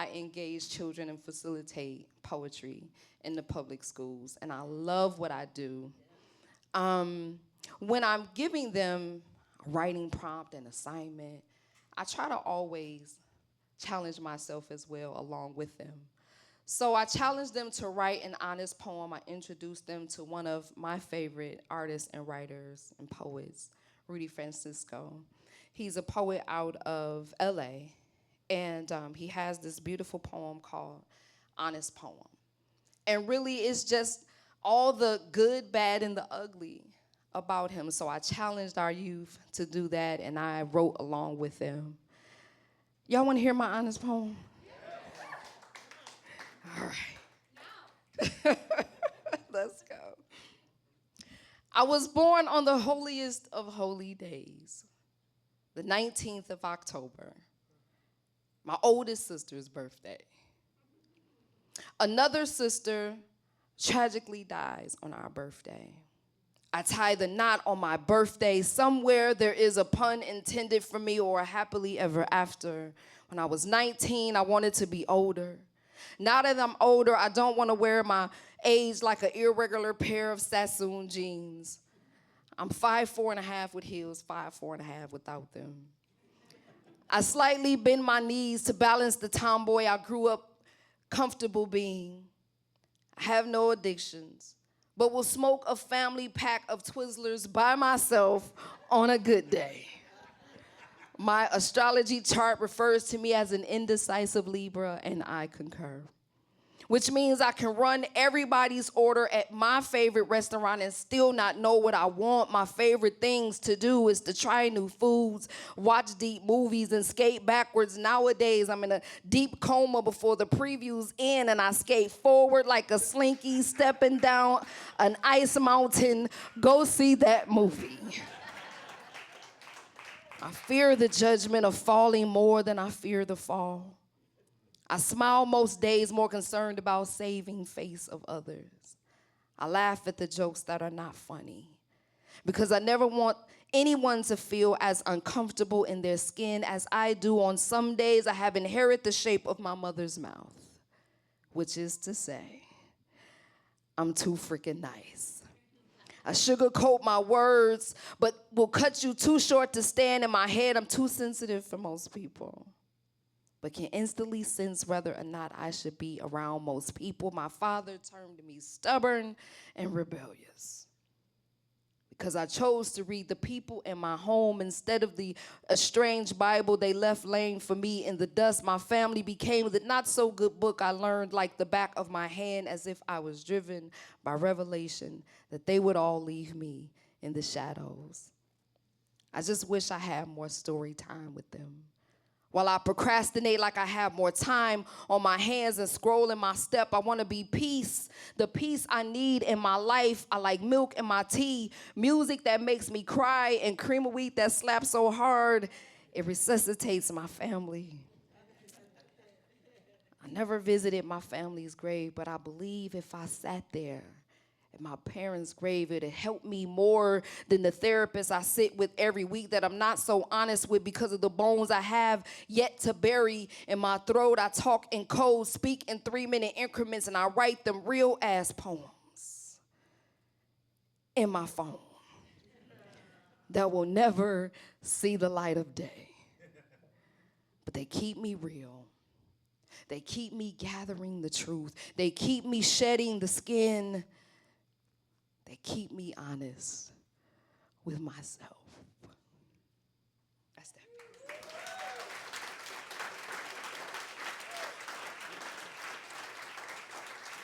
I engage children and facilitate poetry in the public schools, and I love what I do. When I'm giving them a writing prompt and assignment, I try to always challenge myself as well along with them. So I challenged them to write an honest poem. I introduced them to one of my favorite artists and writers and poets, Rudy Francisco. He's a poet out of LA, and he has this beautiful poem called Honest Poem. And really, it's just all the good, bad, and the ugly about him. So I challenged our youth to do that, and I wrote along with them. Y'all want to hear my honest poem? All right. Let's go. I was born on the holiest of holy days, the 19th of October, my oldest sister's birthday. Another sister tragically dies on our birthday. I tie the knot on my birthday. Somewhere there is a pun intended for me or a happily ever after. When I was 19, I wanted to be older. Now that I'm older, I don't want to wear my age like an irregular pair of Sassoon jeans. I'm 5'4.5" with heels, 5'4.5" without them. I slightly bend my knees to balance the tomboy I grew up comfortable being. I have no addictions, but will smoke a family pack of Twizzlers by myself on a good day. My astrology chart refers to me as an indecisive Libra, and I concur. Which means I can run everybody's order at my favorite restaurant and still not know what I want. My favorite things to do is to try new foods, watch deep movies, and skate backwards. Nowadays, I'm in a deep coma before the preview's in, and I skate forward like a slinky, stepping down an ice mountain. Go see that movie. I fear the judgment of falling more than I fear the fall. I smile most days more concerned about saving face of others. I laugh at the jokes that are not funny because I never want anyone to feel as uncomfortable in their skin as I do. On some days, I have inherited the shape of my mother's mouth, which is to say, I'm too freaking nice. I sugarcoat my words, but will cut you too short to stand in my head. I'm too sensitive for most people, but can instantly sense whether or not I should be around most people. My father termed me stubborn and rebellious because I chose to read the people in my home instead of the estranged Bible they left laying for me in the dust. My family became the not-so-good book I learned like the back of my hand, as if I was driven by revelation that they would all leave me in the shadows. I just wish I had more story time with them. While I procrastinate like I have more time on my hands and scroll in my step, I want to be peace, the peace I need in my life. I like milk in my tea, music that makes me cry, and cream of wheat that slaps so hard it resuscitates my family. I never visited my family's grave, but I believe if I sat there at my parents' grave, it'd help me more than the therapist I sit with every week that I'm not so honest with because of the bones I have yet to bury in my throat. I talk in code, speak in 3-minute increments, and I write them real-ass poems in my phone that will never see the light of day. But they keep me real. They keep me gathering the truth. They keep me shedding the skin. They keep me honest with myself.